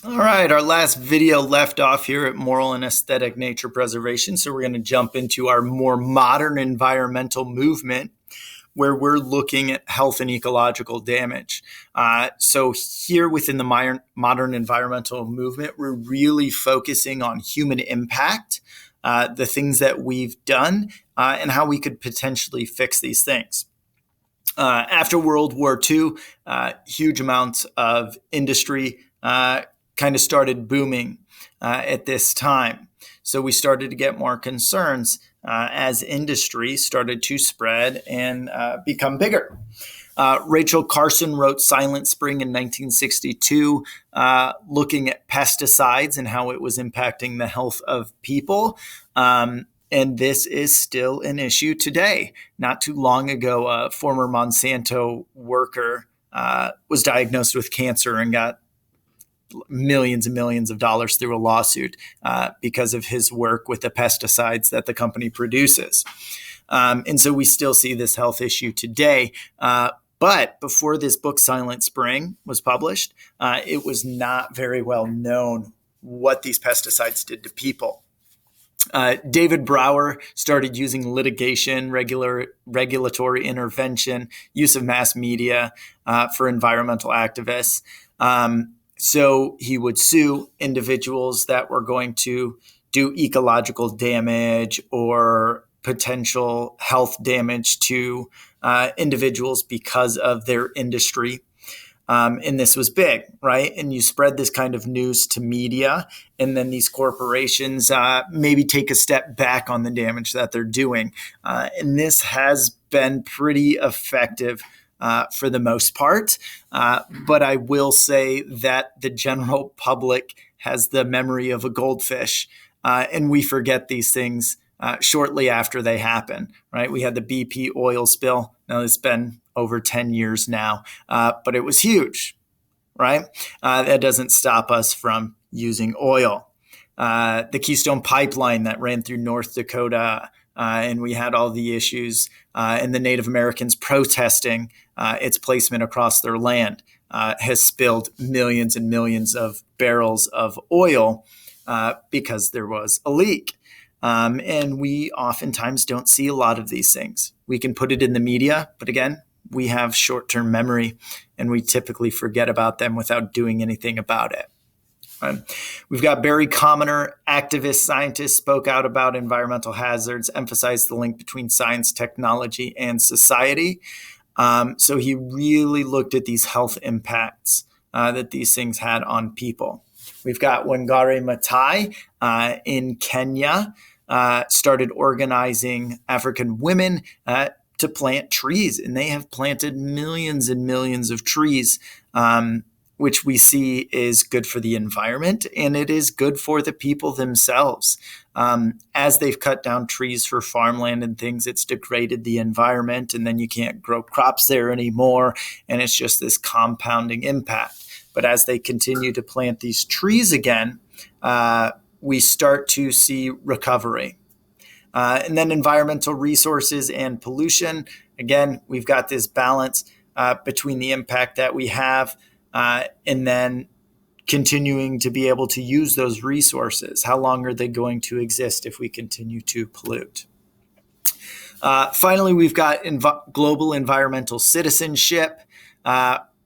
All right, our last video left off here at moral and aesthetic nature preservation. So we're going to jump into our more modern environmental movement where we're looking at health and ecological damage. So here within the modern environmental movement, we're really focusing on human impact, the things that we've done, and how we could potentially fix these things. After World War II, huge amounts of industry kind of started booming at this time. So we started to get more concerns as industry started to spread and become bigger. Rachel Carson wrote Silent Spring in 1962, looking at pesticides and how it was impacting the health of people. And this is still an issue today. Not too long ago, a former Monsanto worker was diagnosed with cancer and got millions and millions of dollars through a lawsuit because of his work with the pesticides that the company produces. And so we still see this health issue today. But before this book, Silent Spring, was published, it was not very well known what these pesticides did to people. David Brower started using litigation, regulatory intervention, use of mass media for environmental activists. So he would sue individuals that were going to do ecological damage or potential health damage to individuals because of their industry. And this was big, right? And you spread this kind of news to media, and then these corporations maybe take a step back on the damage that they're doing. And this has been pretty effective for the most part. But I will say that the general public has the memory of a goldfish, and we forget these things shortly after they happen, right? We had the BP oil spill. Now, it's been over 10 years now, but it was huge, right? That doesn't stop us from using oil. The Keystone Pipeline that ran through North Dakota, and we had all the issues and the Native Americans protesting its placement across their land has spilled millions and millions of barrels of oil because there was a leak. And we oftentimes don't see a lot of these things. We can put it in the media, but again, we have short-term memory and we typically forget about them without doing anything about it. Right. We've got Barry Commoner, activist scientist, spoke out about environmental hazards, emphasized the link between science, technology, and society. So he really looked at these health impacts that these things had on people. We've got Wangari Maathai in Kenya, started organizing African women to plant trees, and they have planted millions and millions of trees, which we see is good for the environment, and it is good for the people themselves. As they've cut down trees for farmland and things, it's degraded the environment, and then you can't grow crops there anymore, and it's just this compounding impact. But as they continue to plant these trees again, we start to see recovery. And then environmental resources and pollution. Again, we've got this balance between the impact that we have and then continuing to be able to use those resources. How long are they going to exist if we continue to pollute? Finally, we've got global environmental citizenship.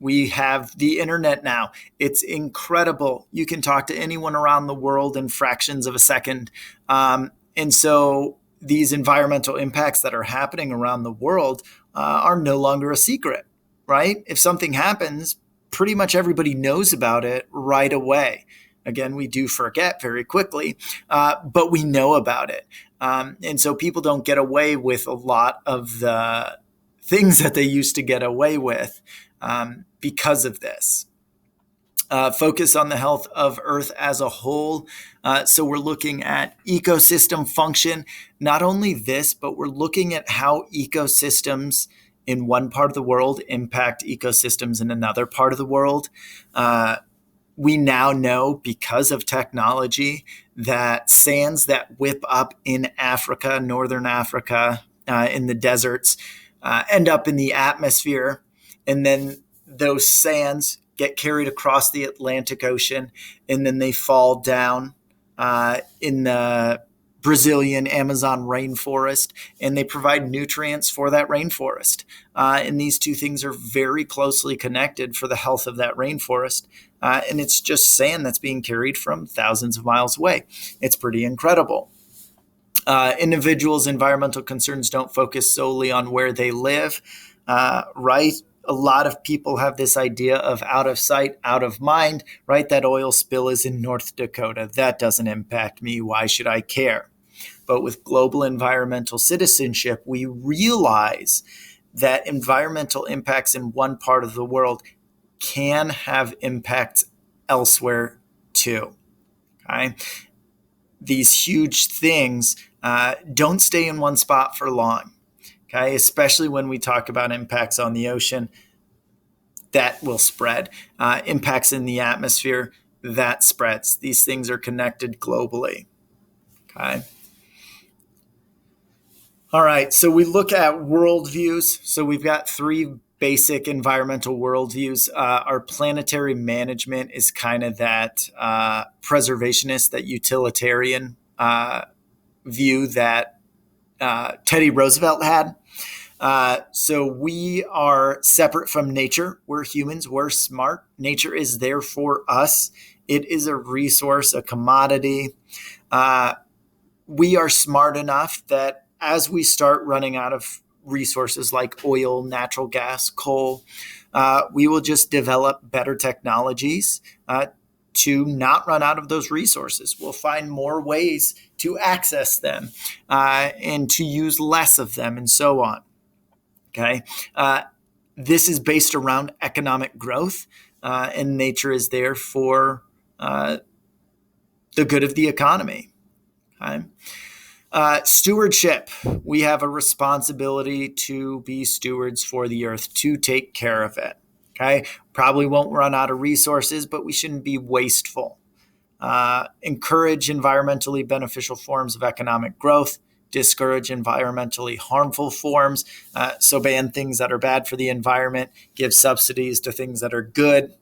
We have the internet now. It's incredible. You can talk to anyone around the world in fractions of a second. And so these environmental impacts that are happening around the world are no longer a secret, right? If something happens, pretty much everybody knows about it right away. Again, we do forget very quickly, but we know about it. And so people don't get away with a lot of the things that they used to get away with because of this. Focus on the health of Earth as a whole. So we're looking at ecosystem function. Not only this, but we're looking at how ecosystems in one part of the world impact ecosystems in another part of the world. We now know because of technology that sands that whip up in Africa, northern Africa, in the deserts, end up in the atmosphere. And then those sands get carried across the Atlantic Ocean, and then they fall down in the Brazilian Amazon rainforest, and they provide nutrients for that rainforest. And these two things are very closely connected for the health of that rainforest. And it's just sand that's being carried from thousands of miles away. It's pretty incredible. Individuals' environmental concerns don't focus solely on where they live, right? A lot of people have this idea of out of sight, out of mind, right? That oil spill is in North Dakota. That doesn't impact me. Why should I care? But with global environmental citizenship, we realize that environmental impacts in one part of the world can have impacts elsewhere too. Okay? These huge things don't stay in one spot for long. Okay, especially when we talk about impacts on the ocean, that will spread. Impacts in the atmosphere, that spreads. These things are connected globally. Okay. All right, so we look at worldviews. So we've got three basic environmental worldviews. Our planetary management is kind of that preservationist, that utilitarian view that Teddy Roosevelt had. So we are separate from nature. We're humans. We're smart. Nature is there for us. It is a resource, a commodity. We are smart enough that as we start running out of resources like oil, natural gas, coal, we will just develop better technologies to not run out of those resources. We'll find more ways to access them and to use less of them, and so on. Okay, this is based around economic growth, and nature is there for the good of the economy. Okay. Stewardship. We have a responsibility to be stewards for the earth, to take care of it. Okay, probably won't run out of resources, but we shouldn't be wasteful. Encourage environmentally beneficial forms of economic growth. Discourage environmentally harmful forms. So ban things that are bad for the environment. Give subsidies to things that are good.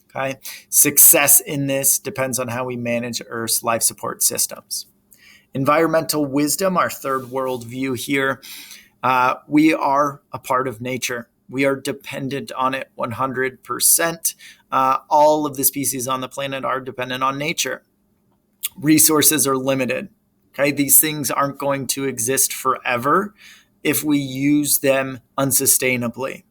Okay. Success in this depends on how we manage Earth's life support systems. Environmental wisdom, our third world view here. We are a part of nature. We are dependent on it 100%. All of the species on the planet are dependent on nature. Resources are limited. Okay, these things aren't going to exist forever if we use them unsustainably.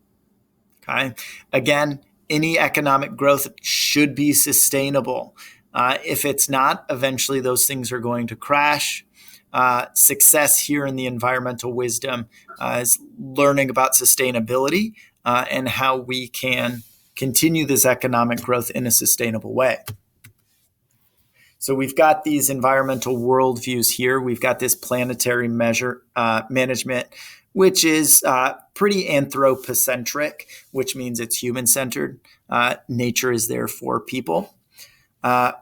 Okay, again, any economic growth should be sustainable. If it's not, eventually those things are going to crash. Success here in the environmental wisdom is learning about sustainability and how we can continue this economic growth in a sustainable way. So we've got these environmental worldviews here. We've got this planetary management, which is pretty anthropocentric, which means it's human-centered. Nature is there for people.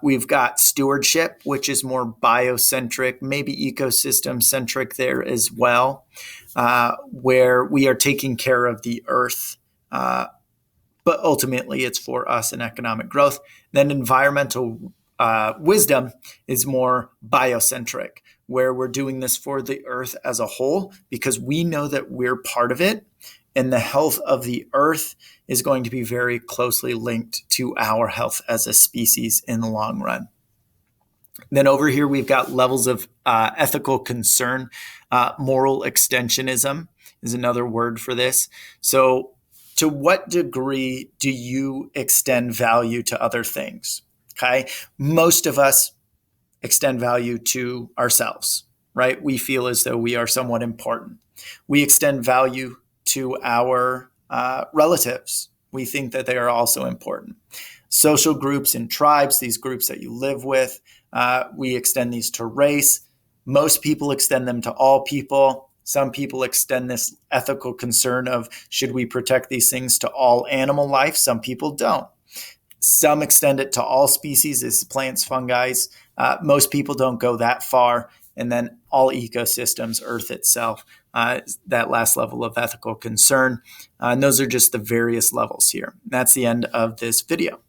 We've got stewardship, which is more biocentric, maybe ecosystem-centric there as well, where we are taking care of the earth. But ultimately, it's for us in economic growth. Then environmental wisdom is more biocentric, where we're doing this for the earth as a whole because we know that we're part of it, and the health of the earth is going to be very closely linked to our health as a species in the long run. Then over here, we've got levels of ethical concern. Moral extensionism is another word for this. So to what degree do you extend value to other things? Okay. Most of us extend value to ourselves, right? We feel as though we are somewhat important. We extend value to our relatives. We think that they are also important. Social groups and tribes, these groups that you live with, we extend these to race. Most people extend them to all people. Some people extend this ethical concern of should we protect these things to all animal life? Some people don't. Some extend it to all species, as plants, fungi. Most people don't go that far. And then all ecosystems, Earth itself, that last level of ethical concern. And those are just the various levels here. That's the end of this video.